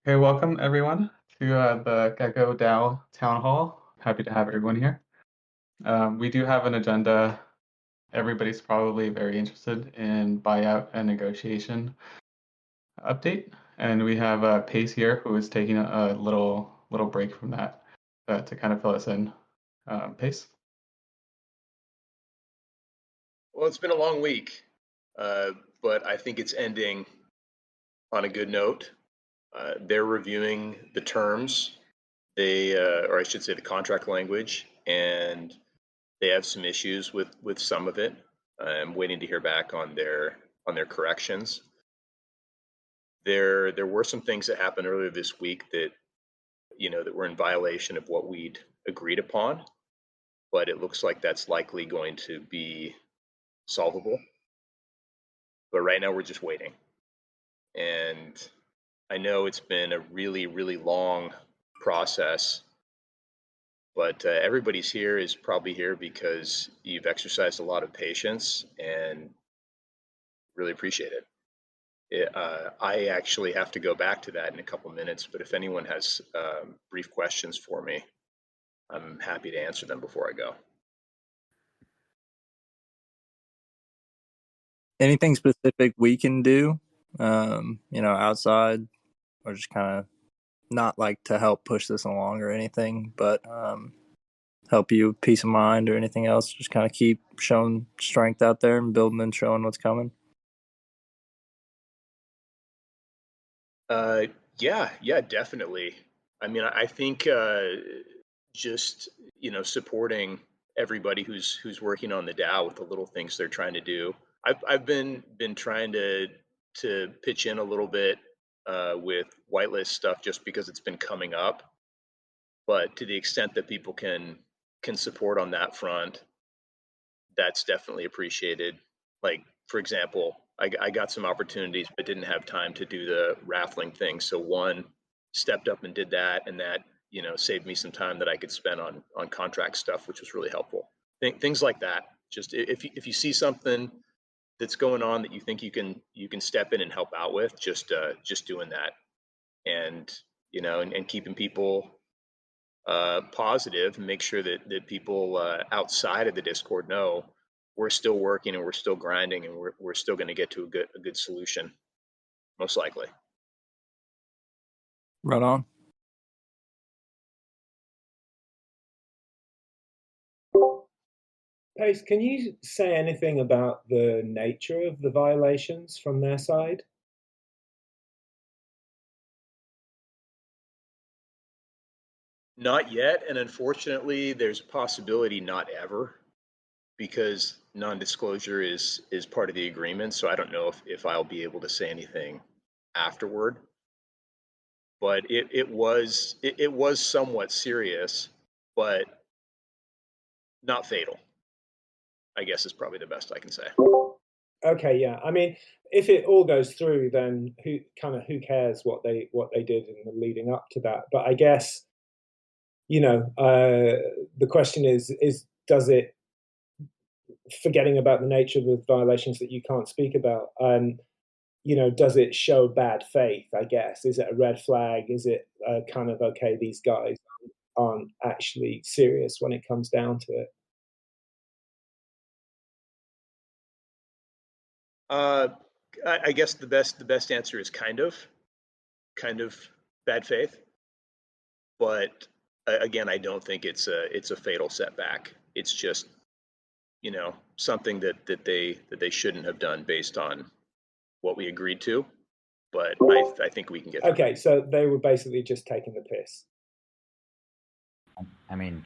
Okay, welcome everyone to the Gecko DAO Town Hall. Happy to have everyone here. We do have an agenda. Everybody's probably very interested in buyout and negotiation update, and we have Pace here who is taking a little break from that to kind of fill us in. Pace. Well, it's been a long week, but I think it's ending on a good note. They're reviewing the terms, or I should say, the contract language, and they have some issues with some of it. I'm waiting to hear back on their corrections. There were some things that happened earlier this week that that were in violation of what we'd agreed upon, but it looks like that's likely going to be solvable. But right now we're just waiting. And I know it's been a really, really long process, but everybody's here is probably here because you've exercised a lot of patience and really appreciate it. I actually have to go back to that in a couple minutes, but if anyone has brief questions for me, I'm happy to answer them before I go. Anything specific we can do, outside, or just kind of not like to help push this along or anything, but help you with peace of mind or anything else? Just kind of keep showing strength out there and building and showing what's coming. Yeah, definitely. I mean, I think just supporting everybody who's working on the DAO with the little things they're trying to do. I've been trying to pitch in a little bit with whitelist stuff just because it's been coming up. But to the extent that people can support on that front, that's definitely appreciated. Like, for example, I got some opportunities but didn't have time to do the raffling thing. So one stepped up and did that, and that saved me some time that I could spend on contract stuff, which was really helpful. Things like that. Just if you see something that's going on that you think you can step in and help out with, just doing that, and and keeping people positive, and make sure that people outside of the Discord know we're still working and we're still grinding and we're still going to get to a good solution, most likely. Right on. Pace, can you say anything about the nature of the violations from their side? Not yet, and unfortunately, there's a possibility not ever, because non-disclosure is part of the agreement. So I don't know if I'll be able to say anything afterward. But it was somewhat serious, but not fatal, I guess, is probably the best I can say. Okay, yeah. I mean, if it all goes through, then who cares what they did in the leading up to that? But I guess the question is does it, forgetting about the nature of the violations that you can't speak about, does it show bad faith? I guess, is it a red flag? Is it kind of, okay, these guys aren't actually serious when it comes down to it? I guess the best answer is kind of bad faith, but again, I don't think it's a fatal setback. It's just something that they shouldn't have done based on what we agreed to. But I think we can get through. Okay, so they were basically just taking the piss. I mean,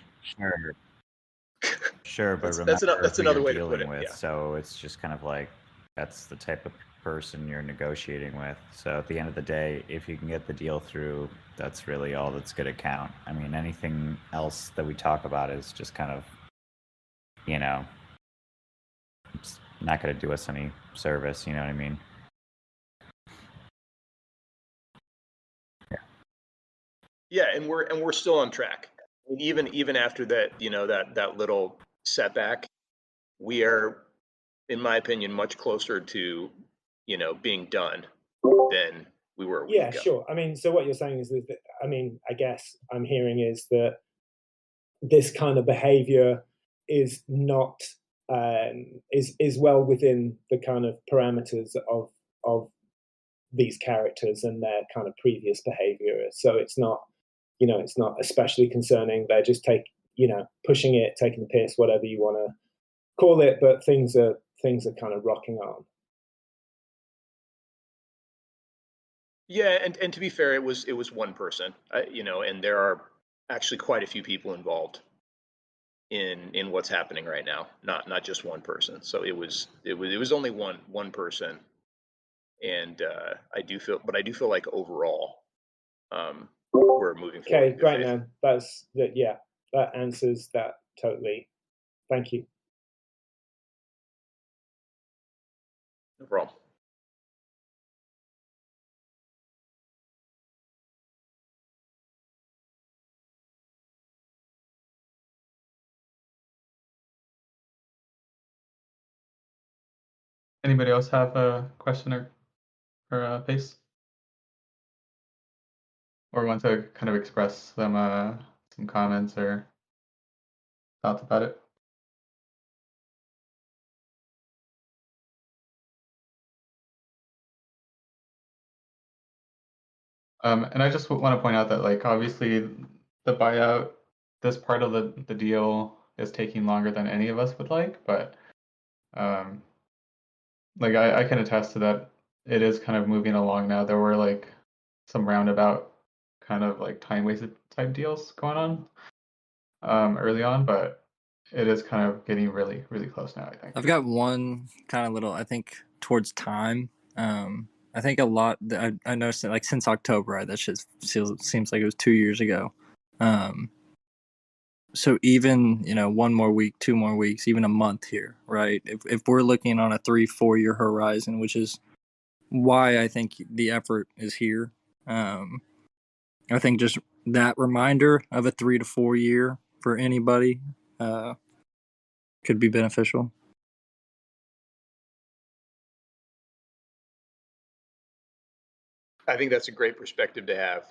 sure, but that's another way to dealing put it. with. Yeah. So it's just kind of like that's the type of person you're negotiating with. So at the end of the day, if you can get the deal through, that's really all that's going to count. I mean, anything else that we talk about is just kind of, it's not going to do us any service. You know what I mean? Yeah, and we're still on track. Even after that, that little setback, we are, in my opinion, much closer to being done than we were a week Yeah, ago. sure. I mean, so what you're saying is that, I mean, I guess I'm hearing is that this kind of behavior is not is well within the kind of parameters of these characters and their kind of previous behavior. So it's not, you know, it's not especially concerning. They're just pushing it, taking the piss, whatever you want to call it, but things are kind of rocking on. Yeah, and to be fair, it was one person, and there are actually quite a few people involved in what's happening right now, not just one person. So it was only one person, and I do feel like overall, we're moving forward. Okay, great, man. That's that. Yeah, that answers that totally. Thank you. No problem. Anybody else have a question or Pace? Or want to kind of express some comments or thoughts about it? And I just want to point out that, like, obviously the buyout, this part of the deal is taking longer than any of us would like, but like I can attest to that. It is kind of moving along now. There were like some roundabout kind of like time wasted type deals going on early on, but it is kind of getting really, really close now, I think. I've got one kind of little, I think, towards time. I think a lot, I noticed that like since October, right, that shit seems like it was 2 years ago. So even, 1 more week, 2 more weeks, even a month here, right? If we're looking on a 3-4 year horizon, which is why I think the effort is here. I think just that reminder of a 3 to 4 year for anybody could be beneficial. I think that's a great perspective to have.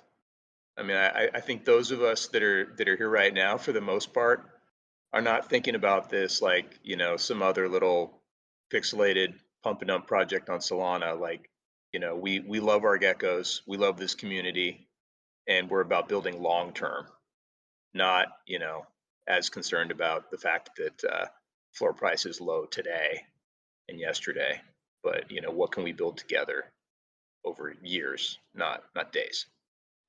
I mean, I think those of us that are here right now, for the most part, are not thinking about this like, some other little pixelated pump and dump project on Solana. Like, we love our geckos, we love this community, and we're about building long term, not, as concerned about the fact that floor price is low today and yesterday, but what can we build together over years, not days.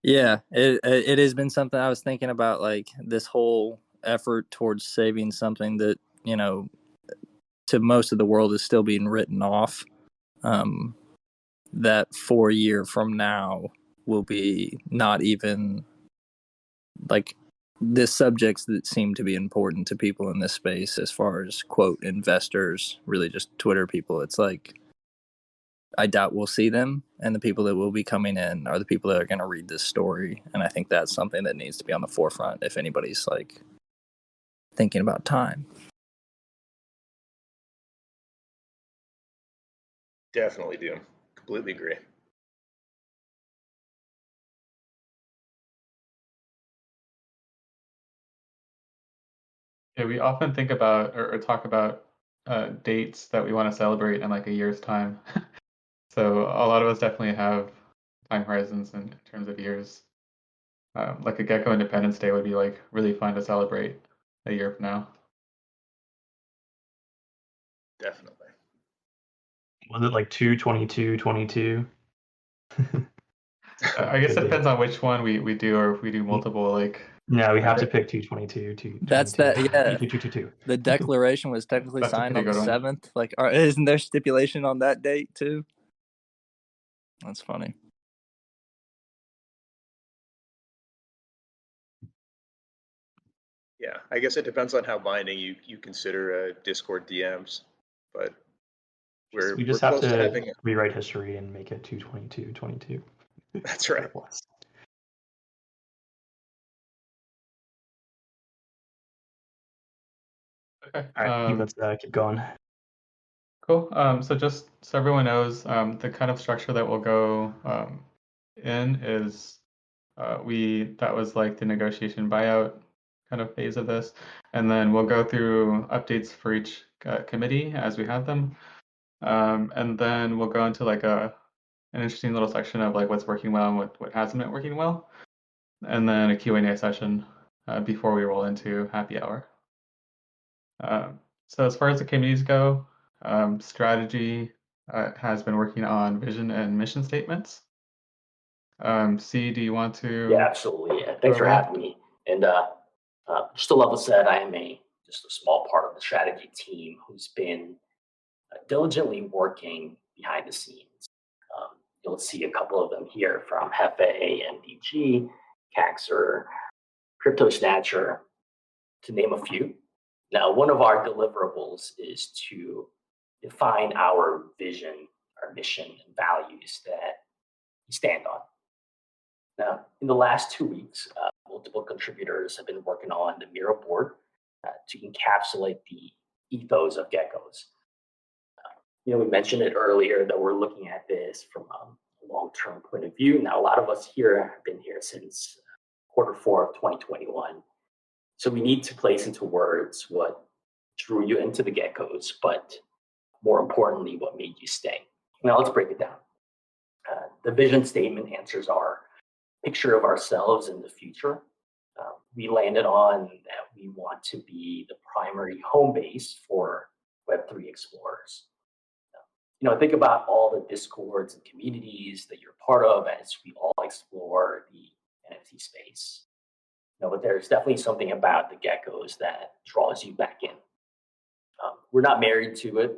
Yeah, it has been something I was thinking about, like this whole effort towards saving something that, to most of the world is still being written off. That 4 year from now will be not even like the subjects that seem to be important to people in this space as far as quote investors, really just Twitter people. It's like I doubt we'll see them, and the people that will be coming in are the people that are going to read this story. And I think that's something that needs to be on the forefront if anybody's like thinking about time. Definitely do. Completely agree. Yeah, we often think about or talk about dates that we want to celebrate in like a year's time. So a lot of us definitely have time horizons in terms of years. Like a Gecko Independence Day would be like really fun to celebrate a year from now. Definitely. Was it like 2/22/22? I guess it depends on which one we do, or if we do multiple. Like, No, we have to pick 2/22. That's that. Yeah, 2/22. the declaration was technically That's a signed on pretty the good one. 7th. Like, isn't there stipulation on that date too? That's funny. Yeah, I guess it depends on how binding you consider Discord DMs, but We we're just have close to having to it. rewrite history and make it 2/22/22. That's right. Okay. All right, I think let's keep going. Cool. So just so everyone knows, the kind of structure that we'll go in is that was like the negotiation buyout kind of phase of this, and then we'll go through updates for each committee as we have them, and then we'll go into like an interesting little section of like what's working well and what hasn't been working well, and then a Q&A session before we roll into happy hour. So as far as the committees go, strategy has been working on vision and mission statements. C, do you want to? Yeah, absolutely. Yeah. Thanks for having me. And just to level set, I am just a small part of the strategy team who's been diligently working behind the scenes. You'll see a couple of them here from Hefe, MDG, Caxer, Crypto Snatcher, to name a few. Now, one of our deliverables is to define our vision, our mission, and values that we stand on. Now, in the last 2 weeks, multiple contributors have been working on the Miro board to encapsulate the ethos of Geckos. We mentioned it earlier that we're looking at this from a long-term point of view. Now, a lot of us here have been here since Q4 of 2021. So we need to place into words what drew you into the Geckos, but more importantly, what made you stay. Now, let's break it down. The vision statement answers our picture of ourselves in the future. We landed on that we want to be the primary home base for Web3 explorers. Think about all the discords and communities that you're part of as we all explore the NFT space. But there's definitely something about the Geckos that draws you back in. We're not married to it.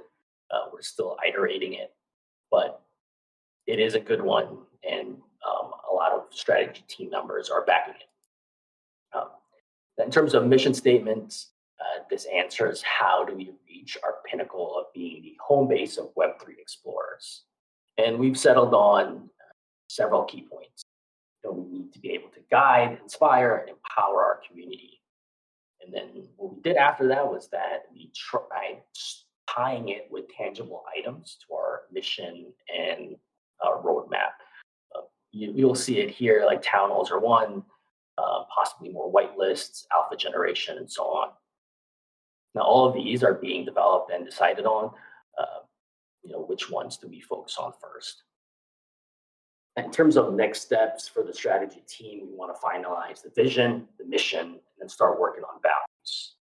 We're still iterating it, but it is a good one, and a lot of strategy team members are backing it. In terms of mission statements, this answers how do we reach our pinnacle of being the home base of Web3 explorers. And we've settled on several key points. We need to be able to guide, inspire, and empower our community. And then what we did after that was that we tried tying it with tangible items to our mission and our roadmap. You'll see it here, like town halls are one, possibly more whitelists, alpha generation, and so on. Now, all of these are being developed and decided on. Which ones do we focus on first? In terms of next steps for the strategy team, we want to finalize the vision, the mission, and then start working on values.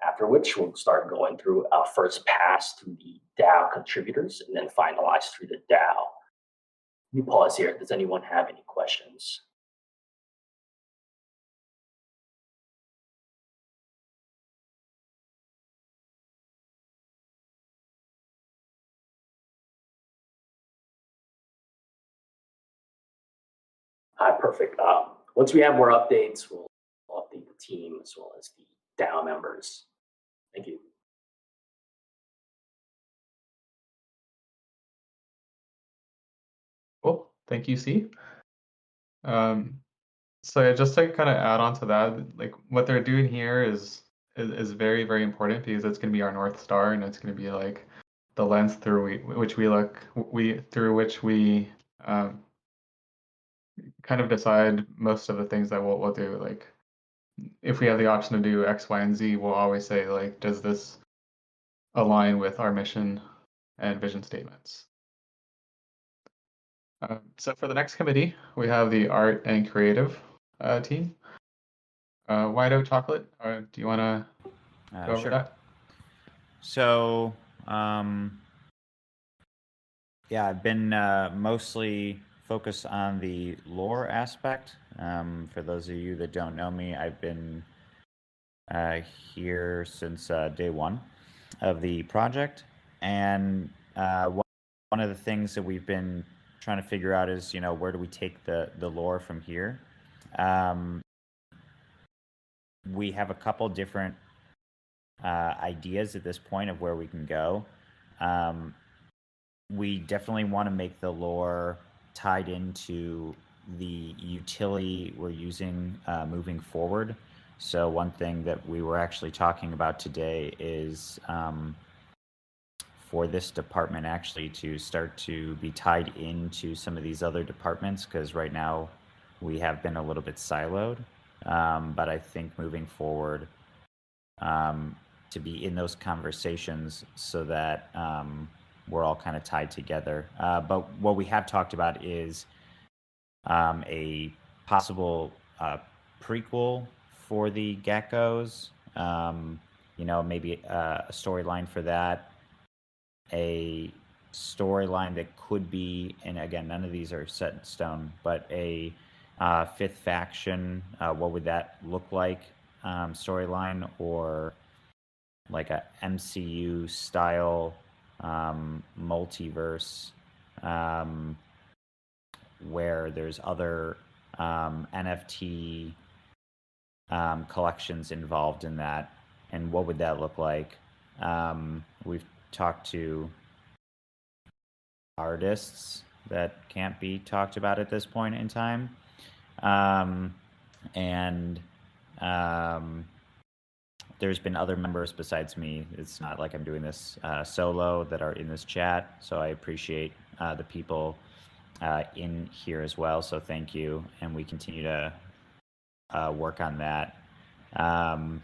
After which, we'll start going through our first pass through the DAO contributors and then finalize through the DAO. Let me pause here. Does anyone have any questions? Perfect. Once we have more updates, we'll update the team as well as the DAO members. Thank you. Cool. Thank you, C. So just to kind of add on to that, like what they're doing here is very, very important because it's going to be our North Star, and it's going to be like the lens through which we kind of decide most of the things that we'll do. Like if we have the option to do X, Y, and Z, we'll always say like, does this align with our mission and vision statements? So for the next committee, we have the art and creative team. White Oak Chocolate, do you want to go over that? So, yeah, I've been mostly focused on the lore aspect. For those of you that don't know me, I've been here since day one of the project. And one of the things that we've been trying to figure out is, where do we take the lore from here? We have a couple different ideas at this point of where we can go. We definitely want to make the lore tied into the utility we're using moving forward. So one thing that we were actually talking about today is for this department actually to start to be tied into some of these other departments, because right now we have been a little bit siloed. But I think moving forward, to be in those conversations so that we're all kind of tied together. But what we have talked about is a possible prequel for the geckos. Maybe a storyline for that. A storyline that could be, and again, none of these are set in stone, but a fifth faction. What would that look like? Storyline, or like a MCU style multiverse, where there's other NFT collections involved in that, and what would that look like? We've talked to artists that can't be talked about at this point in time, and there's been other members besides me. It's not like I'm doing this solo that are in this chat, so I appreciate the people in here as well, so thank you, and we continue to work on that. I'm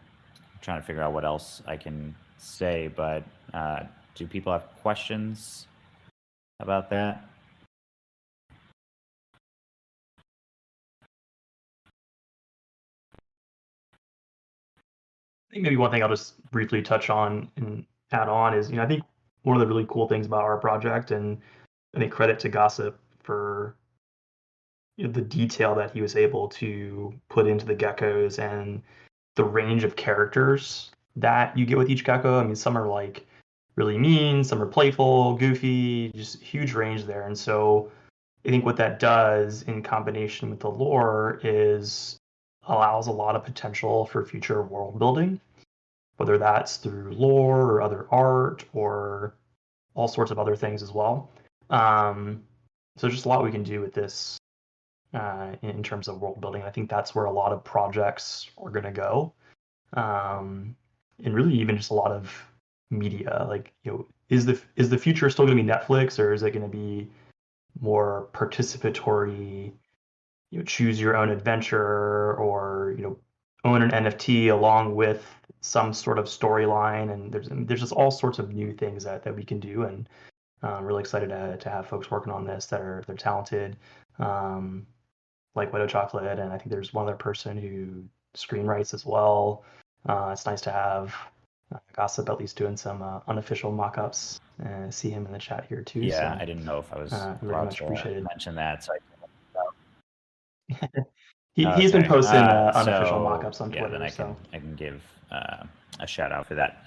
trying to figure out what else I can say, but do people have questions about that? I think maybe one thing I'll just briefly touch on and add on is, I think one of the really cool things about our project, and I think credit to Gossip for the detail that he was able to put into the geckos and the range of characters that you get with each gecko. I mean, some are like really mean, some are playful, goofy, just huge range there. And so I think what that does in combination with the lore is allows a lot of potential for future world building, whether that's through lore or other art or all sorts of other things as well. So there's just a lot we can do with this in terms of world building. I think that's where a lot of projects are going to go, and really even just a lot of media. Like, is the future still going to be Netflix, or is it going to be more participatory? Choose your own adventure, or own an NFT along with some sort of storyline. And there's just all sorts of new things that we can do, and I'm really excited to have folks working on this they're talented, like Widow Chocolate, and I think there's one other person who screenwrites as well. It's nice to have Gossip at least doing some unofficial mock-ups, and see him in the chat here too. Yeah, so I didn't know if I was very allowed much to appreciated. mention that. So He's been posting unofficial so, mock-ups on Twitter. Then I so can give a shout out for that.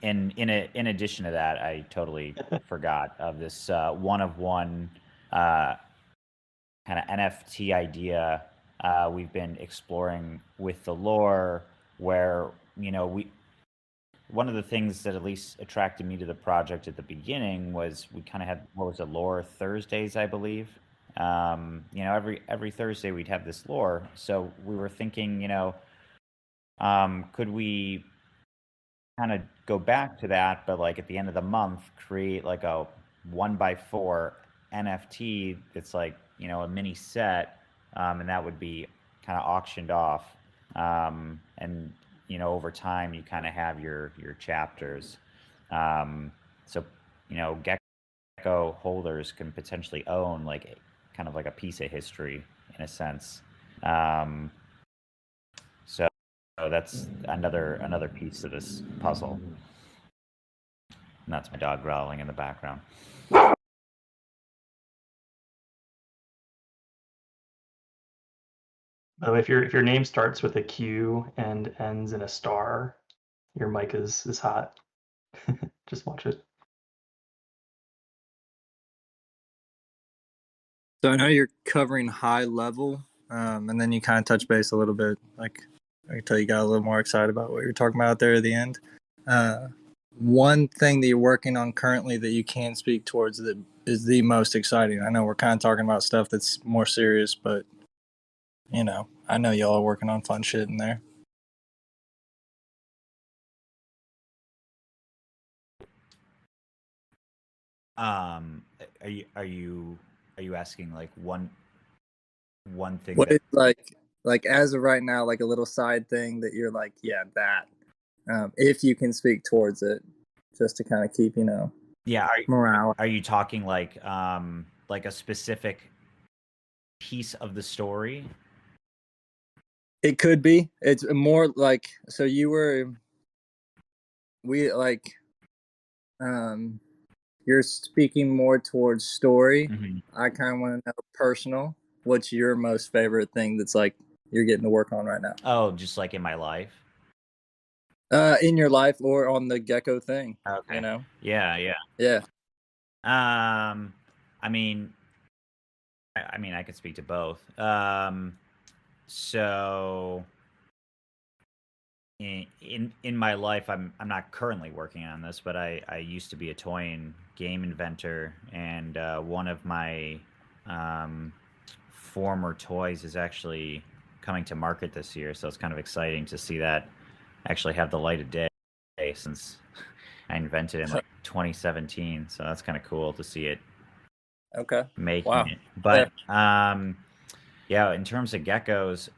And in addition to that, I totally forgot of this one of one kind of NFT idea we've been exploring with the lore, where one of the things that at least attracted me to the project at the beginning was we kind of had, what was it, Lore Thursdays, I believe. Every Thursday we'd have this lore. So we were thinking, could we kind of go back to that, but like at the end of the month, create like a 1x4 NFT that's like, a mini set, and that would be kind of auctioned off. And over time you kind of have your chapters. So, Gecko holders can potentially own like kind of like a piece of history in a sense. So that's another piece of this puzzle. And that's my dog growling in the background. By the way, if your name starts with a Q and ends in a star, your mic is hot. Just watch it. So I know you're covering high level, and then you kind of touch base a little bit. Like I can tell you got a little more excited about what you're talking about there at the end. One thing that you're working on currently that you can't speak towards that is the most exciting. I know we're kind of talking about stuff that's more serious, but I know y'all are working on fun shit in there. Are you asking like one thing What that is like as of right now, like a little side thing that you're like, yeah, that. If you can speak towards it, just to kind of keep, yeah, morale. are you talking like a specific piece of the story? It could be. It's more like, so you're speaking more towards story. Mm-hmm. I kind of want to know personal. What's your most favorite thing that's like you're getting to work on right now? Oh, just like in my life. In your life or on the Gecko thing. Okay. Yeah. Yeah. I mean, I could speak to both. So in my life, I'm not currently working on this, but I used to be a toy and game inventor, and one of my former toys is actually coming to market this year. So it's kind of exciting to see that actually have the light of day, since I invented it in like 2017. So that's kind of cool to see it making Wow. it. But yeah, in terms of geckos,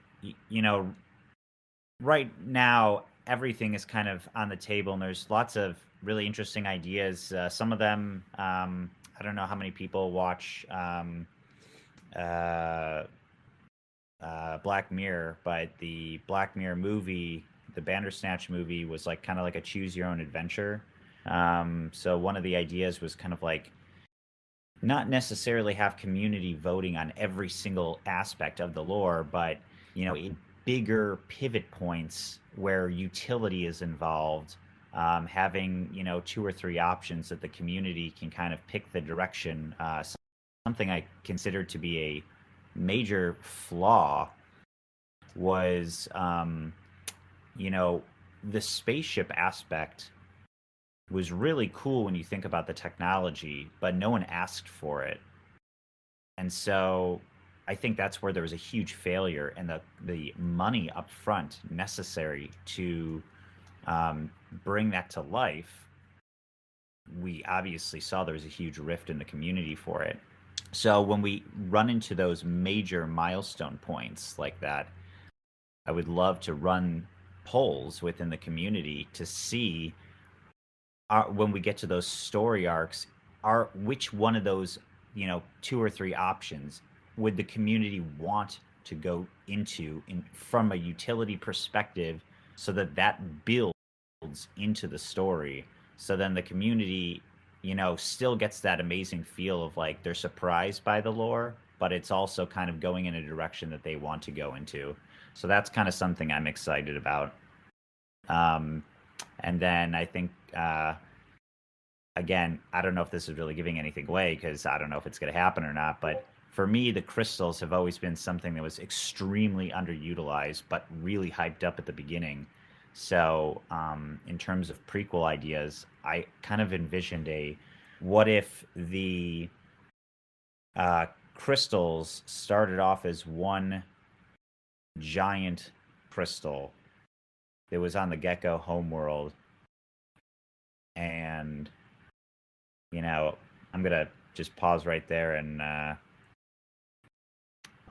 right now everything is kind of on the table, and there's lots of really interesting ideas. Some of them, I don't know how many people watch Black Mirror, but the Black Mirror movie, the Bandersnatch movie, was like kind of like a choose your own adventure. So one of the ideas was kind of like not necessarily have community voting on every single aspect of the lore, but in bigger pivot points where utility is involved, having 2 or 3 options that the community can kind of pick the direction. Something I considered to be a major flaw was the spaceship aspect was really cool when you think about the technology, but no one asked for it. And so I think that's where there was a huge failure, and the money up front necessary to bring that to life. We obviously saw there was a huge rift in the community for it. So when we run into those major milestone points like that, I would love to run polls within the community to see, when we get to those story arcs, which one of those 2 or 3 options would the community want to go into from a utility perspective, so that builds into the story. So then the community still gets that amazing feel of like they're surprised by the lore, but it's also kind of going in a direction that they want to go into. So that's kind of something I'm excited about. And then I think, again, I don't know if this is really giving anything away, because I don't know if it's going to happen or not, but for me, the crystals have always been something that was extremely underutilized, but really hyped up at the beginning. So in terms of prequel ideas, I kind of envisioned what if the crystals started off as one giant crystal that was on the Gecko homeworld, and I'm gonna just pause right there, and I'll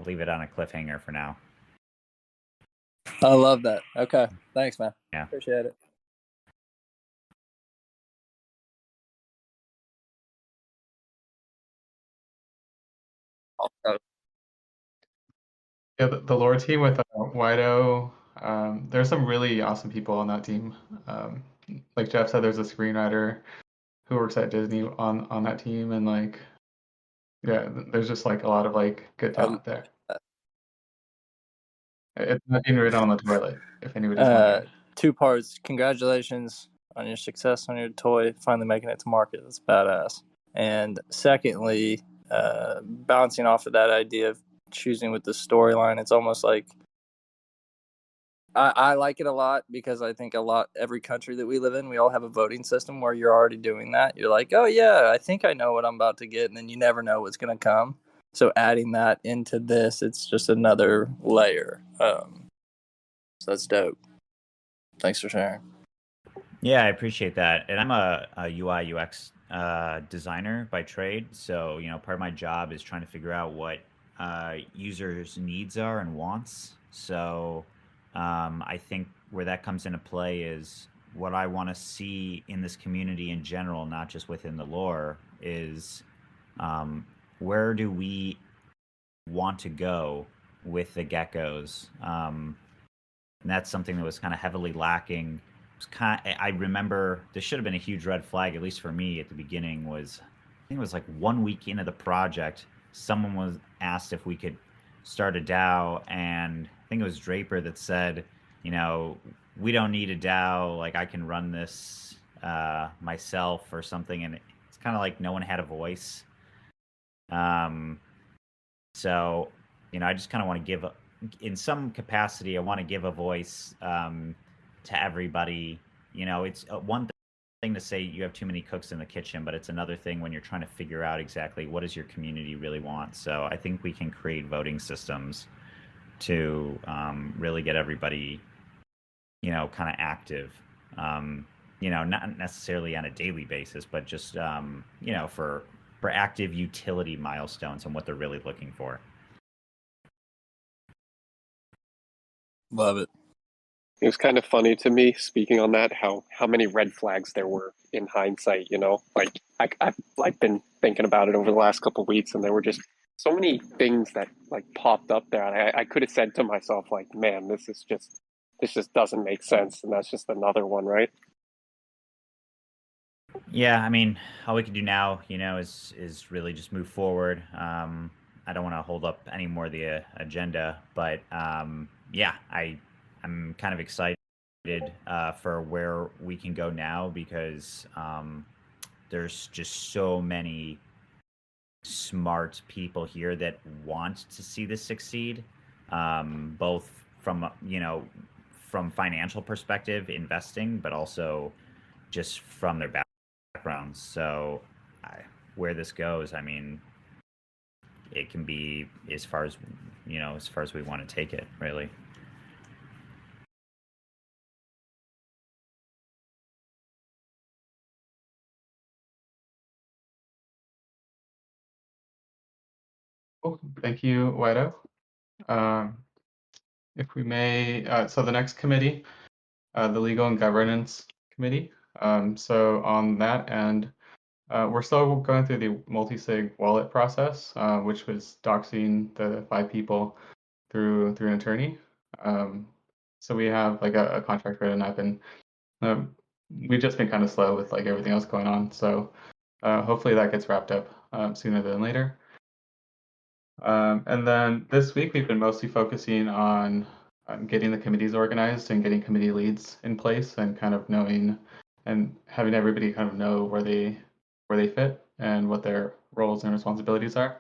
leave it on a cliffhanger for now. I love that. Okay. Thanks, man. Yeah. Appreciate it. Yeah, the lore team with Wido, there's some really awesome people on that team. Like Jeff said, there's a screenwriter who works at Disney on that team, and like, yeah, there's just like a lot of like good talent there. It's not being written on the toilet, if anybody's wondering. 2 parts. Congratulations on your success on your toy, finally making it to market. That's badass. And secondly, bouncing off of that idea of choosing with the storyline, it's almost like I like it a lot, because I think every country that we live in, we all have a voting system where you're already doing that. You're like, oh yeah, I think I know what I'm about to get, and then you never know what's going to come. So adding that into this, it's just another layer. So that's dope. Thanks for sharing. Yeah, I appreciate that. And I'm a UI UX designer by trade, so part of my job is trying to figure out what users' needs are and wants. So I think where that comes into play is what I want to see in this community in general, not just within the lore, is where do we want to go with the geckos? And that's something that was kind of heavily lacking. I remember this should have been a huge red flag, at least for me at the beginning. I think it was like 1 week into the project, someone was asked if we could start a DAO, and I think it was Draper that said, we don't need a DAO. Like, I can run this myself or something, and it's kind of like no one had a voice. So, I just kind of want to give, in some capacity, I want to give a voice to everybody. It's one thing to say you have too many cooks in the kitchen, but it's another thing when you're trying to figure out exactly what does your community really want. So I think we can create voting systems to really get everybody, kind of active. Not necessarily on a daily basis, but just for active utility milestones and what they're really looking for. Love it. It was kind of funny to me, speaking on that, how many red flags there were in hindsight. Like I've been thinking about it over the last couple of weeks, and there were just so many things that like popped up there. And I could have said to myself, like, man, this just doesn't make sense, and that's just another one, right? Yeah, I mean, all we can do now, is really just move forward. I don't want to hold up any more of the agenda, but yeah, I'm kind of excited for where we can go now, because there's just so many smart people here that want to see this succeed, both from from financial perspective, investing, but also just from their backgrounds. So where this goes, I mean, it can be as far as we want to take it, really. Cool. Thank you, Whito. If we may, so the next committee, the Legal and Governance Committee. So on that end, we're still going through the multi-sig wallet process, which was doxing the 5 people through an attorney. So we have like a contract written up, and we've just been kind of slow with like everything else going on. So hopefully that gets wrapped up sooner than later. And then this week we've been mostly focusing on getting the committees organized and getting committee leads in place, and kind of knowing and having everybody kind of know where they fit and what their roles and responsibilities are.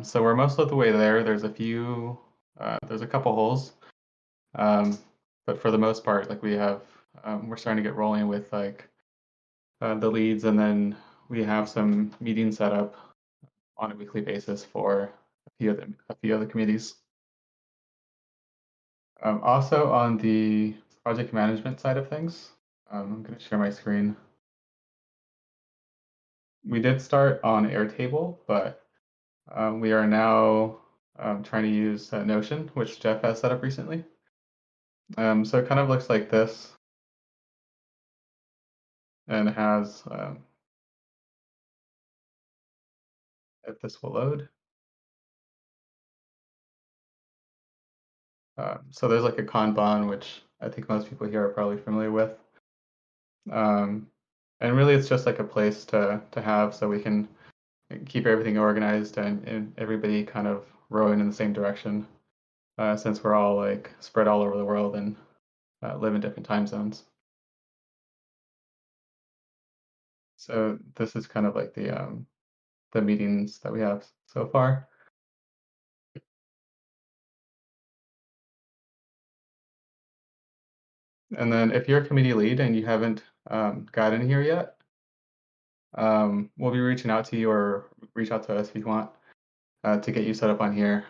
So we're most of the way there. There's a couple holes, but for the most part, like we're starting to get rolling with like the leads, and then we have some meetings set up on a weekly basis for a few other committees. Also on the project management side of things, I'm going to share my screen. We did start on Airtable, but we are now trying to use Notion, which Jeff has set up recently. So it kind of looks like this, and it has, if this will load. So there's like a Kanban, which I think most people here are probably familiar with. And really it's just like a place to have, so we can keep everything organized and everybody kind of rowing in the same direction, since we're all like spread all over the world and live in different time zones. So this is kind of like the meetings that we have so far. And then if you're a committee lead and you haven't got in here yet, we'll be reaching out to you, or reach out to us if you want, to get you set up on here,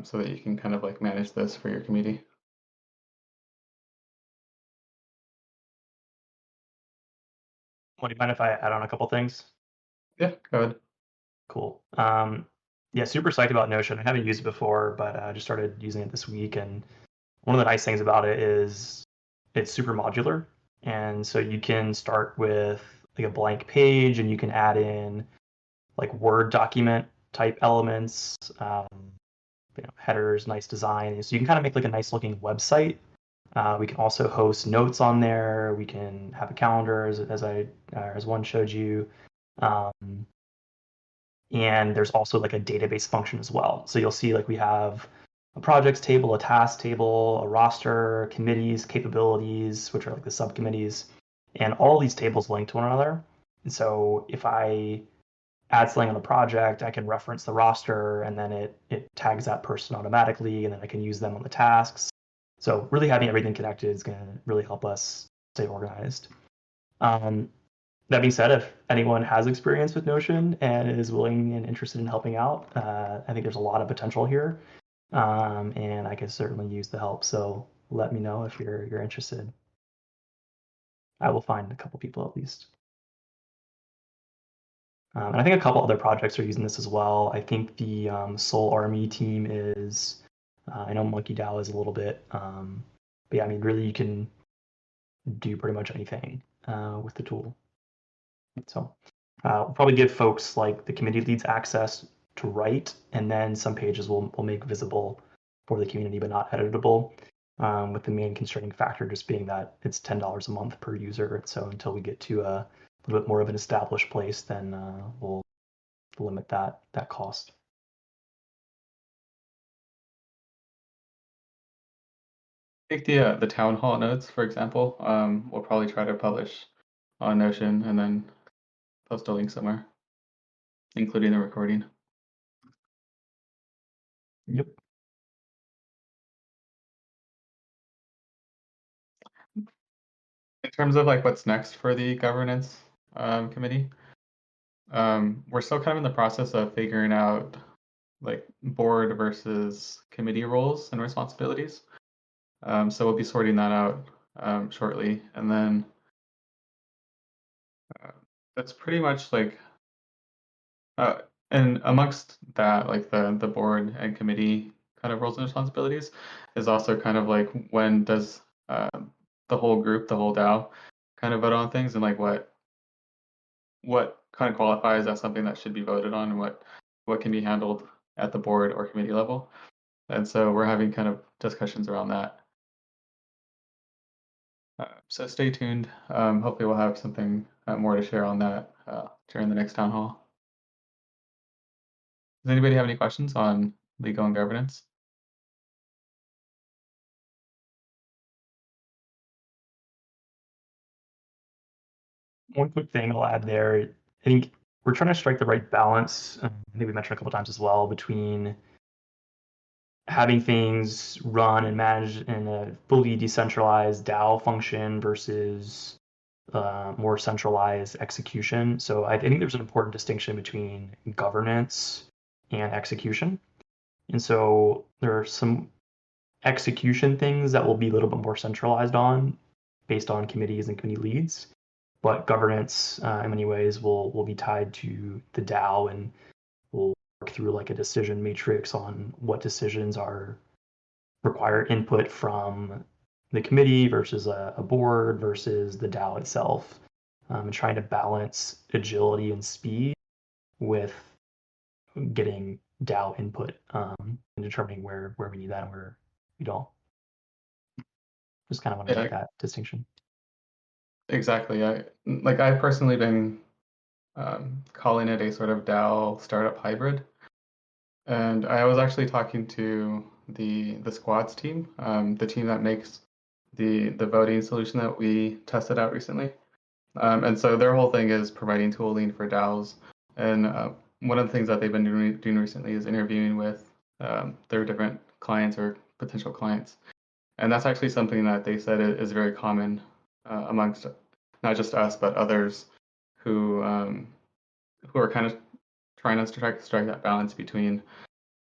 so that you can kind of like manage this for your committee. do you mind if I add on a couple things? Yeah, go ahead. Cool. Yeah, super psyched about Notion. I haven't used it before, but I just started using it this week. And one of the nice things about it is it's super modular. And so you can start with like a blank page and you can add in like Word document type elements, headers, nice design. So you can kind of make like a nice looking website. We can also host notes on there. We can have a calendar as one showed you. And there's also like a database function as well. So you'll see like we have a projects table, a task table, a roster, committees, capabilities, which are like the subcommittees, and all these tables link to one another. And so if I add something on the project, I can reference the roster and then it tags that person automatically, and then I can use them on the tasks. So really having everything connected is going to really help us stay organized. That being said, if anyone has experience with Notion and is willing and interested in helping out, I think there's a lot of potential here, and I could certainly use the help. So let me know if you're interested. I will find a couple people at least. And I think a couple other projects are using this as well. I think the Soul Army team is. I know Monkey DAO is a little bit, but yeah, I mean, really, you can do pretty much anything with the tool. So we'll probably give folks like the committee leads access to write, and then some pages we'll make visible for the community but not editable, with the main constraining factor just being that it's $10 a month per user. So until we get to a little bit more of an established place, then we'll limit that cost. Take the town hall notes, for example. We'll probably try to publish on Notion and then post a link somewhere, including the recording. Yep. In terms of like what's next for the governance committee, we're still kind of in the process of figuring out like board versus committee roles and responsibilities. So we'll be sorting that out shortly, and then that's pretty much like. And amongst that, like the board and committee kind of roles and responsibilities is also kind of like when does the whole group, the whole DAO, kind of vote on things, and like what kind of qualifies as something that should be voted on, and what can be handled at the board or committee level. And so we're having kind of discussions around that. So stay tuned. Hopefully we'll have something more to share on that during the next town hall. Does anybody have any questions on legal and governance? One quick thing I'll add there. I think we're trying to strike the right balance. I think we mentioned a couple times as well, between having things run and managed in a fully decentralized DAO function versus more centralized execution. So I think there's an important distinction between governance and execution. And so there are some execution things that will be a little bit more centralized on based on committees and committee leads. But governance in many ways will be tied to the DAO, and we'll work through like a decision matrix on what decisions require input from the committee versus a board versus the DAO itself, and trying to balance agility and speed with getting DAO input, and determining where we need that and where we don't. Just kind of want to make that distinction. Exactly. I've personally been calling it a sort of DAO startup hybrid. And I was actually talking to the squads team, the team that makes the voting solution that we tested out recently. And so their whole thing is providing tooling for DAOs. And one of the things that they've been doing recently is interviewing with their different clients or potential clients. And that's actually something that they said is very common amongst not just us, but others who are kind of trying to strike that balance between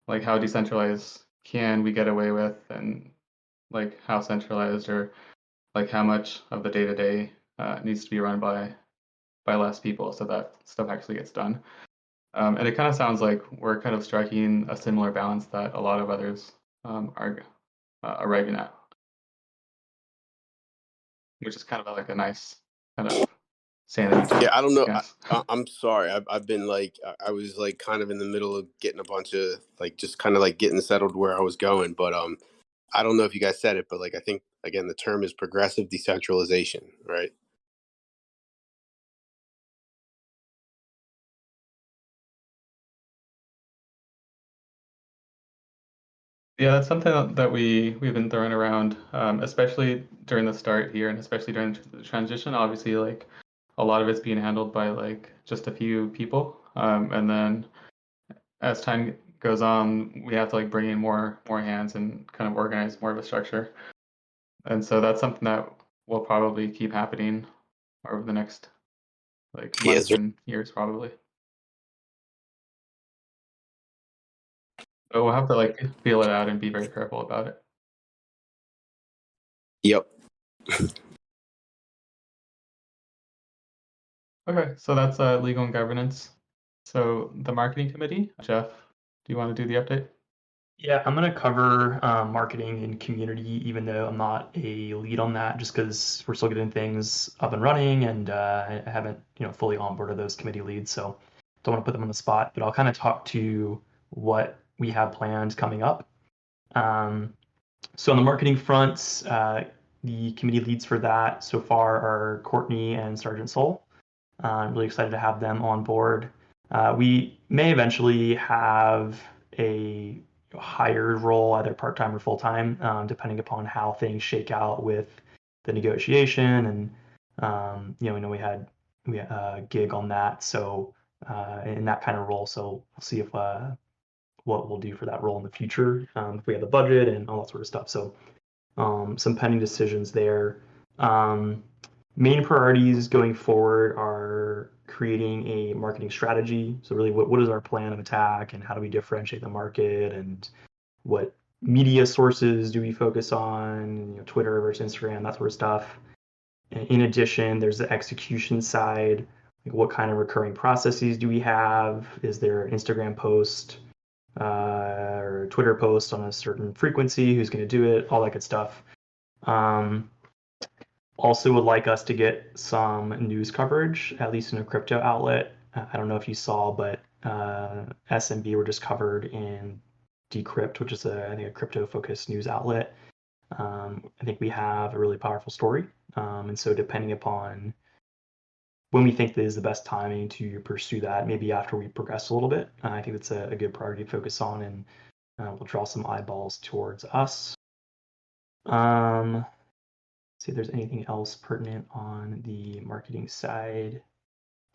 like how decentralized can we get away with, and like how centralized, or like how much of the day-to-day needs to be run by by less people, so that stuff actually gets done. And it kind of sounds like we're kind of striking a similar balance that a lot of others are arriving at, which is kind of like a nice kind of sanity check. Yeah, I don't know. Yes. I'm sorry. I've been like, I was like kind of in the middle of getting a bunch of like just kind of like getting settled where I was going. But I don't know if you guys said it, but like I think again the term is progressive decentralization, right? Yeah, that's something that we've been throwing around, especially during the start here, and especially during the transition. Obviously, like a lot of it's being handled by like just a few people, and then as time goes on, we have to like bring in more hands and kind of organize more of a structure. And so that's something that will probably keep happening over the next like Yeah, months and years, probably. But we'll have to like feel it out and be very careful about it. Yep. Okay, so that's legal and governance. So the marketing committee, Jeff, do you want to do the update? Yeah, I'm gonna cover marketing and community, even though I'm not a lead on that, just because we're still getting things up and running, and I haven't, fully onboarded those committee leads, so don't want to put them on the spot. But I'll kind of talk to what we have planned coming up. So on the marketing front, the committee leads for that so far are Courtney and Sergeant Soul. I'm really excited to have them on board. We may eventually have a hired role, either part-time or full-time, depending upon how things shake out with the negotiation. And we know we had a gig on that, so in that kind of role. So we'll see if what we'll do for that role in the future, if we have the budget and all that sort of stuff. So some pending decisions there. Main priorities going forward are creating a marketing strategy. So really, what is our plan of attack, and how do we differentiate the market, and what media sources do we focus on? Twitter versus Instagram, that sort of stuff. And in addition, there's the execution side. Like, what kind of recurring processes do we have? Is there an Instagram post or a Twitter post on a certain frequency? Who's going to do it? All that good stuff. Also would like us to get some news coverage, at least in a crypto outlet. I don't know if you saw, but SMB were just covered in Decrypt, which is I think a crypto-focused news outlet. I think we have a really powerful story, and so depending upon when we think that is the best timing to pursue that, maybe after we progress a little bit, I think that's a good priority to focus on, and we'll draw some eyeballs towards us. See if there's anything else pertinent on the marketing side.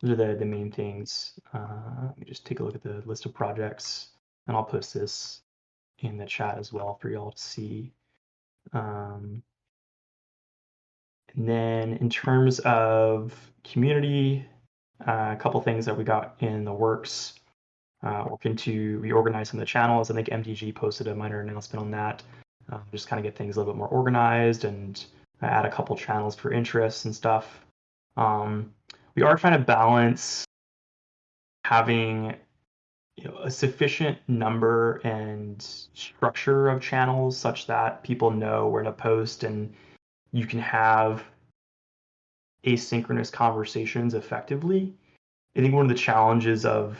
Those are the main things. Let me just take a look at the list of projects, and I'll post this in the chat as well for y'all to see. And then in terms of community, a couple things that we got in the works. Working to reorganize some of the channels. I think MTG posted a minor announcement on that. Just kind of get things a little bit more organized and add a couple channels for interests and stuff. We are trying to balance having a sufficient number and structure of channels such that people know where to post, and you can have asynchronous conversations effectively. I think one of the challenges of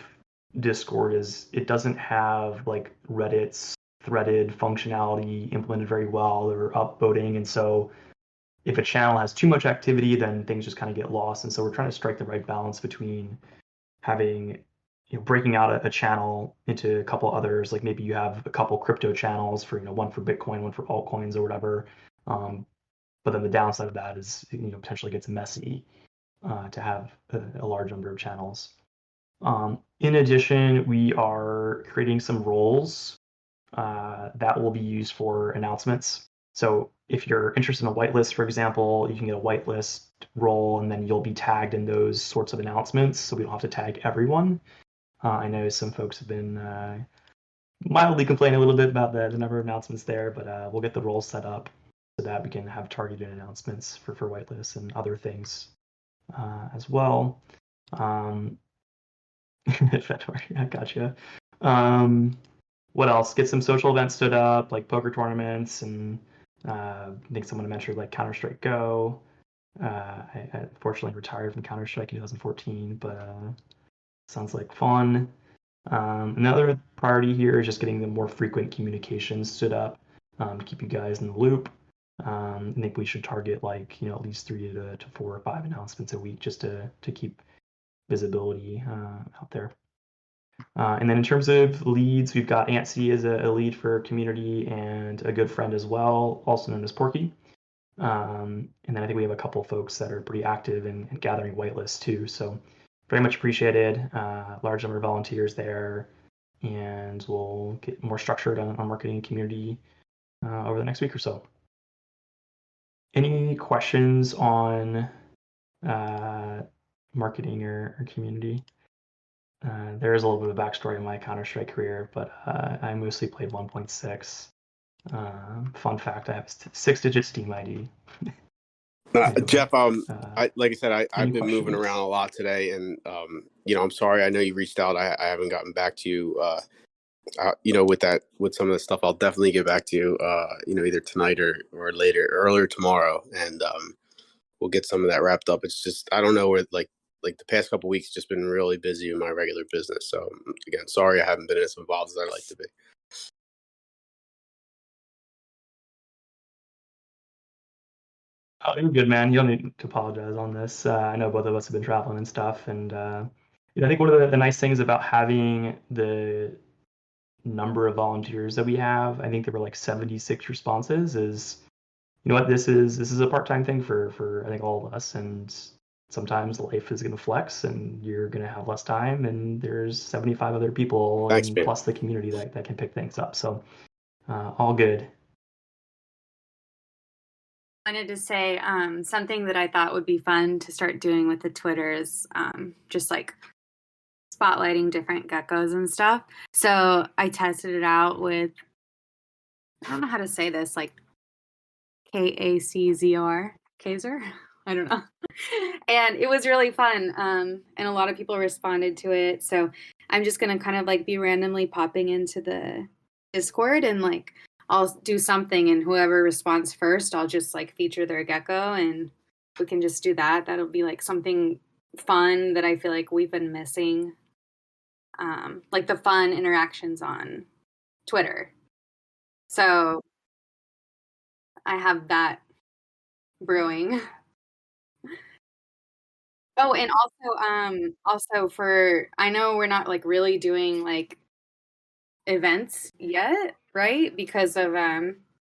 Discord is it doesn't have like Reddit's threaded functionality implemented very well, or upvoting, and so if a channel has too much activity, then things just kind of get lost. And so we're trying to strike the right balance between having, breaking out a channel into a couple others. Like maybe you have a couple crypto channels for, one for Bitcoin, one for altcoins or whatever. But then the downside of that is, potentially gets messy to have a large number of channels. In addition, we are creating some roles that will be used for announcements. So if you're interested in a whitelist, for example, you can get a whitelist role, and then you'll be tagged in those sorts of announcements, so we don't have to tag everyone. I know some folks have been mildly complaining a little bit about the number of announcements there, but we'll get the roles set up so that we can have targeted announcements for whitelists and other things as well. Fedor, yeah, gotcha. What else? Get some social events stood up, like poker tournaments, and I think someone mentioned like Counter-Strike Go. I fortunately retired from Counter-Strike in 2014, but sounds like fun. Another priority here is just getting the more frequent communications stood up to keep you guys in the loop. I think we should target like at least 3 to 4 or 5 announcements a week just to keep visibility out there. And then in terms of leads, we've got Antsy as a lead for community and a good friend as well, also known as Porky. And then I think we have a couple folks that are pretty active in gathering whitelists too. So very much appreciated. Large number of volunteers there, and we'll get more structured on marketing and community over the next week or so. Any questions on marketing or community? There is a little bit of backstory in my Counter-Strike career, but I mostly played 1.6. Fun fact, I have a 6-digit Steam ID. Anyway, Jeff, like I said, I've been moving questions? around a lot today, and I'm sorry. I know you reached out. I haven't gotten back to you. With some of the stuff, I'll definitely get back to you. Either tonight or earlier tomorrow, and we'll get some of that wrapped up. It's just I don't know where like the past couple of weeks just been really busy in my regular business. So again, sorry I haven't been as involved as I'd like to be. Oh, you're good, man. You don't need to apologize on this. I know both of us have been traveling and stuff, and I think one of the nice things about having the number of volunteers that we have, I think there were like 76 responses, is what this is a part-time thing for I think all of us, and sometimes life is going to flex and you're going to have less time, and there's 75 other people Thanks, and man. plus the community that can pick things up. So all good. I wanted to say something that I thought would be fun to start doing with the Twitter is just like spotlighting different geckos and stuff. So I tested it out with, I don't know how to say this, like KACZR, Kaiser? I don't know. And it was really fun. And a lot of people responded to it. So I'm just going to kind of like be randomly popping into the Discord and like I'll do something, and whoever responds first, I'll just like feature their gecko, and we can just do that. That'll be like something fun that I feel like we've been missing. Like the fun interactions on Twitter. So I have that brewing. Oh, and also for, I know we're not like really doing like events yet, right? Because of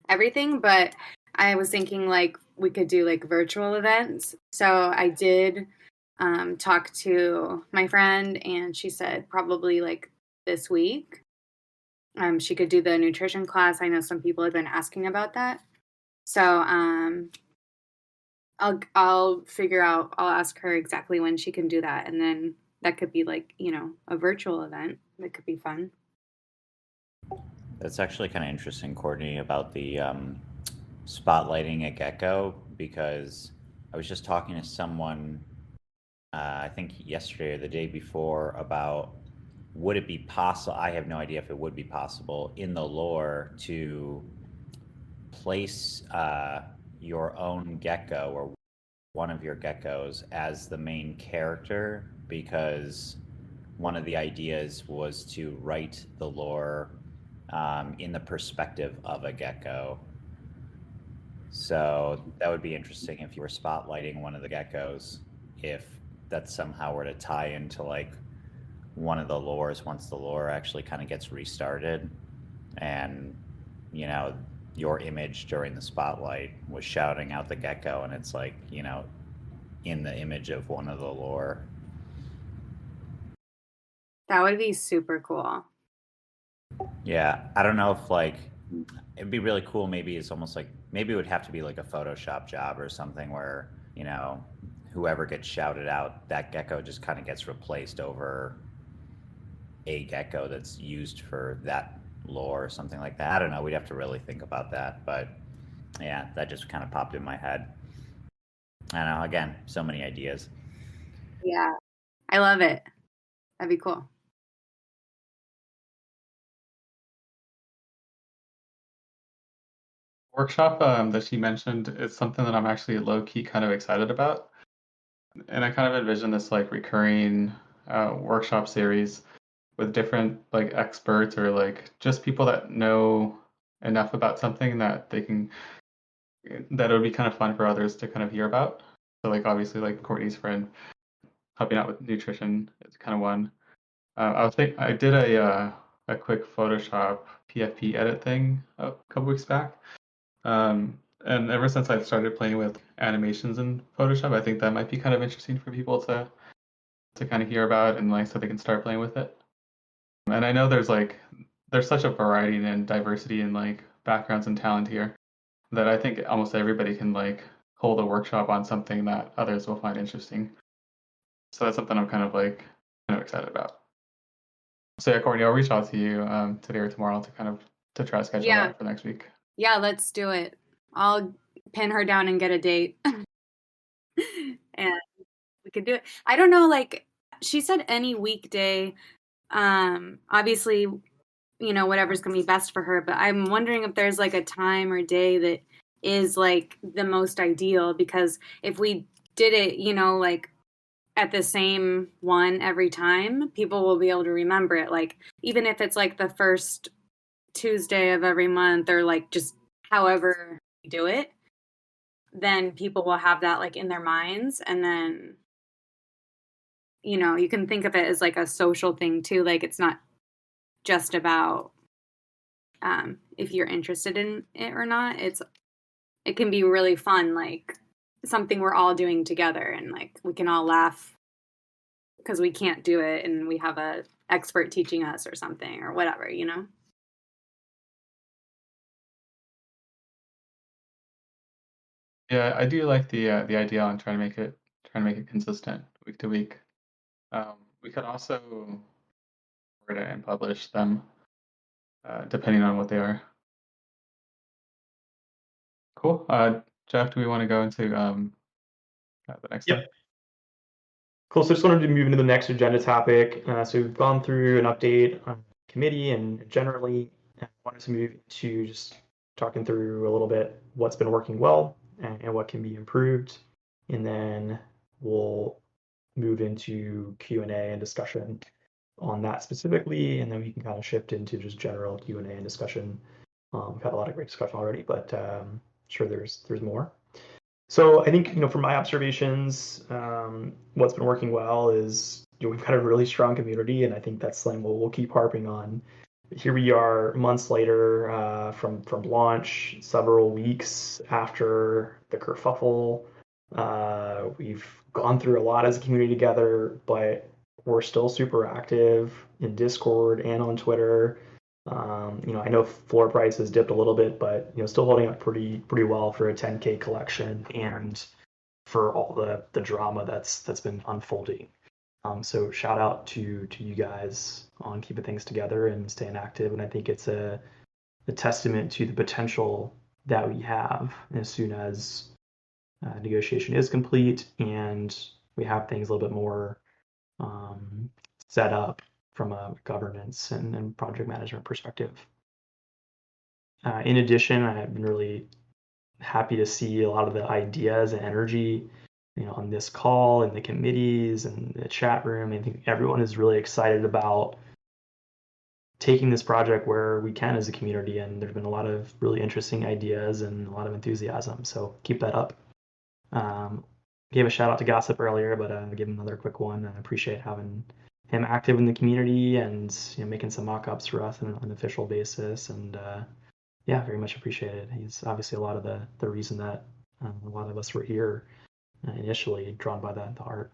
everything, but I was thinking like we could do like virtual events. So I did talk to my friend, and she said probably like this week she could do the nutrition class. I know some people have been asking about that. So I'll figure out, I'll ask her exactly when she can do that, and then that could be like, a virtual event. That could be fun. That's actually kind of interesting, Courtney, about the spotlighting a gecko, because I was just talking to someone, I think yesterday or the day before, about would it be possible, I have no idea if it would be possible in the lore to place your own gecko or one of your geckos as the main character, because one of the ideas was to write the lore in the perspective of a gecko. So that would be interesting if you were spotlighting one of the geckos, if that somehow were to tie into like one of the lores once the lore actually kind of gets restarted, and your image during the spotlight was shouting out the gecko, and it's like in the image of one of the lore. That would be super cool. Yeah, I don't know if like it'd be really cool. Maybe it's almost like, maybe it would have to be like a Photoshop job or something where whoever gets shouted out, that gecko just kind of gets replaced over a gecko that's used for that lore or something like that. I don't know. We'd have to really think about that, but yeah, that just kind of popped in my head. I don't know. Again, so many ideas. Yeah, I love it. That'd be cool. Workshop that she mentioned is something that I'm actually low key kind of excited about, and I kind of envision this like recurring workshop series with different like experts or like just people that know enough about something that they can that it would be kind of fun for others to kind of hear about. So like obviously like Courtney's friend helping out with nutrition is kind of one. I did a quick Photoshop PFP edit thing a couple weeks back. And ever since I started playing with animations in Photoshop, I think that might be kind of interesting for people to kind of hear about and like so they can start playing with it. And I know there's such a variety and diversity in like backgrounds and talent here that I think almost everybody can like hold a workshop on something that others will find interesting. So that's something I'm kind of excited about. So yeah, Courtney, I'll reach out to you today or tomorrow to try to schedule that for next week. Yeah, let's do it. I'll pin her down and get a date. And we could do it. I don't know, like she said any weekday. Obviously, whatever's gonna be best for her, but I'm wondering if there's like a time or day that is like the most ideal, because if we did it, like at the same one every time, people will be able to remember it. Like even if it's like the first Tuesday of every month or like just however you do it, then people will have that like in their minds. And then, you can think of it as like a social thing too. Like it's not just about if you're interested in it or not. It can be really fun, like something we're all doing together, and like we can all laugh because we can't do it and we have a expert teaching us or something or whatever, Yeah, I do like the idea on trying to make it consistent week to week. We could also record it and publish them depending on what they are. Cool. Jeff, do we want to go into the next Yep. thing? Cool. So just wanted to move into the next agenda topic. So we've gone through an update on the committee and generally wanted to move to just talking through a little bit what's been working well and what can be improved. And then we'll move into Q&A and discussion on that specifically. And then we can kind of shift into just general Q&A and discussion. We've had a lot of great discussion already, but sure there's more. So I think, from my observations, what's been working well is we've got a really strong community, and I think that's something we'll keep harping on. Here we are months later from launch, several weeks after the kerfuffle. We've gone through a lot as a community together, but we're still super active in Discord and on Twitter. I know floor price has dipped a little bit, but still holding up pretty well for a 10K collection and for all the drama that's been unfolding. So shout out to you guys on keeping things together and staying active. And I think it's a testament to the potential that we have as soon as negotiation is complete and we have things a little bit more set up from a governance and project management perspective. In addition, I've been really happy to see a lot of the ideas and energy, on this call and the committees and the chat room. I think everyone is really excited about taking this project where we can as a community, and there's been a lot of really interesting ideas and a lot of enthusiasm. So keep that up. Gave a shout out to Gossip earlier, but I'll give him another quick one. I appreciate having him active in the community and making some mock-ups for us on an official basis. And yeah, very much appreciated. He's obviously a lot of the reason that a lot of us were here initially, drawn by the art.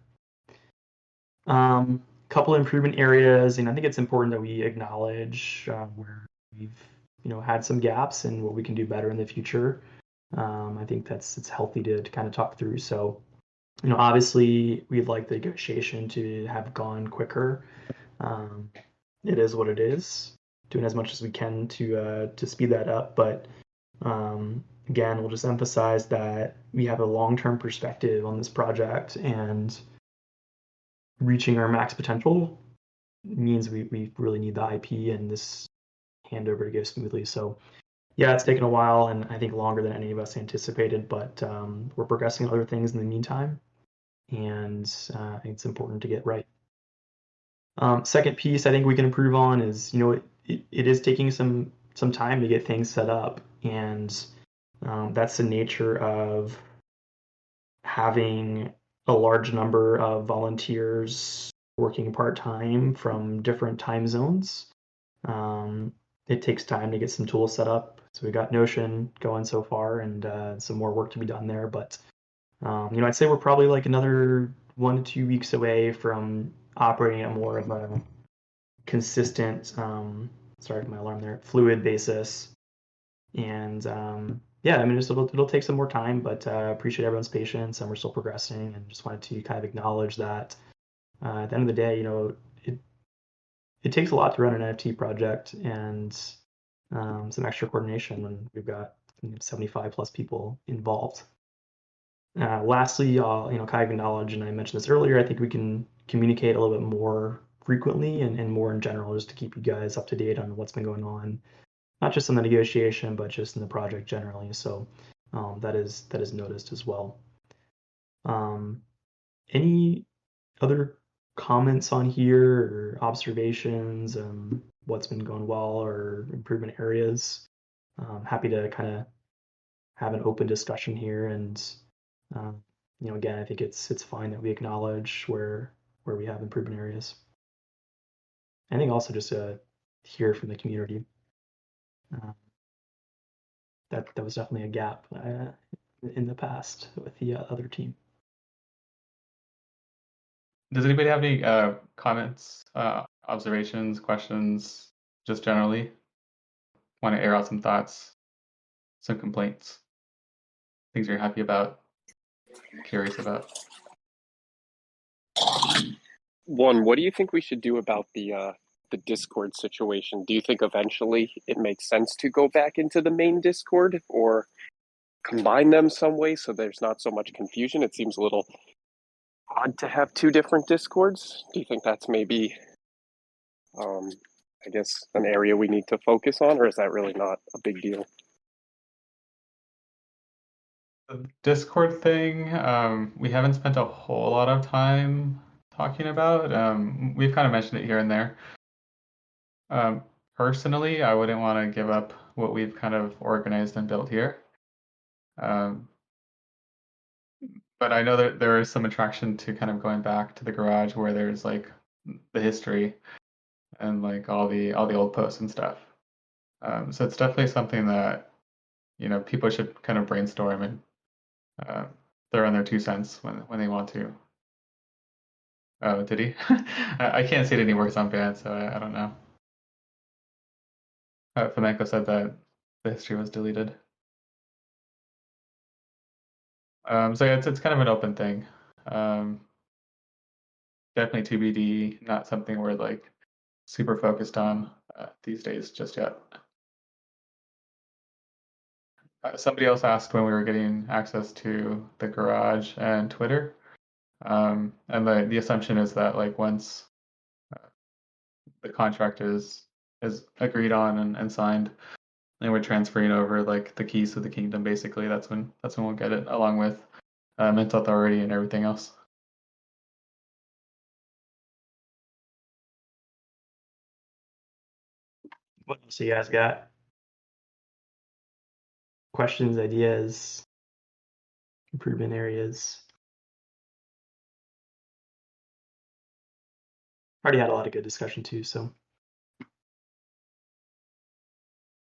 Couple improvement areas, and I think it's important that we acknowledge where we've had some gaps and what we can do better in the future. I think it's healthy to kind of talk through. So obviously we'd like the negotiation to have gone quicker. It is what it is. Doing as much as we can to speed that up, but again, we'll just emphasize that we have a long-term perspective on this project, and reaching our max potential means we really need the IP and this handover to go smoothly. So yeah, it's taken a while, and I think longer than any of us anticipated, but we're progressing on other things in the meantime, and I think it's important to get right. Second piece I think we can improve on is, it is taking some time to get things set up, and that's the nature of having a large number of volunteers working part-time from different time zones. It takes time to get some tools set up. So we got Notion going so far, and some more work to be done there. But I'd say we're probably like another 1 to 2 weeks away from operating at more of a consistent, sorry, my alarm there, fluid basis. And yeah, I mean, it'll take some more time, but appreciate everyone's patience, and we're still progressing. And just wanted to kind of acknowledge that at the end of the day, it takes a lot to run an NFT project, and some extra coordination when we've got 75 plus people involved. Lastly, I'll kind of acknowledge, and I mentioned this earlier, I think we can communicate a little bit more frequently and more in general, just to keep you guys up to date on what's been going on, not just in the negotiation, but just in the project generally. So that is noticed as well. Any other comments on here or observations, what's been going well or improvement areas? Happy to kind of have an open discussion here, and again, I think it's fine that we acknowledge where we have improvement areas. I think also just hear from the community. That was definitely a gap in the past with the other team. Does anybody have any comments, observations, questions, just generally? Want to air out some thoughts, some complaints, things you're happy about, curious about? One, what do you think we should do about the Discord situation? Do you think eventually it makes sense to go back into the main Discord, or combine them some way so there's not so much confusion? It seems a little odd to have two different Discords. Do you think that's maybe, I guess, an area we need to focus on, or is that really not a big deal? The Discord thing, we haven't spent a whole lot of time talking about. We've kind of mentioned it here and there. Personally, I wouldn't want to give up what we've kind of organized and built here. But I know that there is some attraction to kind of going back to the garage where there's like the history and like all the old posts and stuff. So it's definitely something that people should kind of brainstorm and throw in their 2 cents when they want to. Oh, did he? I can't see it any worse on band, so I don't know. Flamenco said that the history was deleted. So yeah, it's kind of an open thing. Definitely TBD, not something we're like super focused on these days just yet. Somebody else asked when we were getting access to the garage and Twitter. And the assumption is that like once the contract is agreed on and signed, and we're transferring over like the keys to the kingdom, basically, that's when we'll get it, along with mental authority and everything else. What else you guys got? Questions, ideas, improvement areas? Already had a lot of good discussion too, so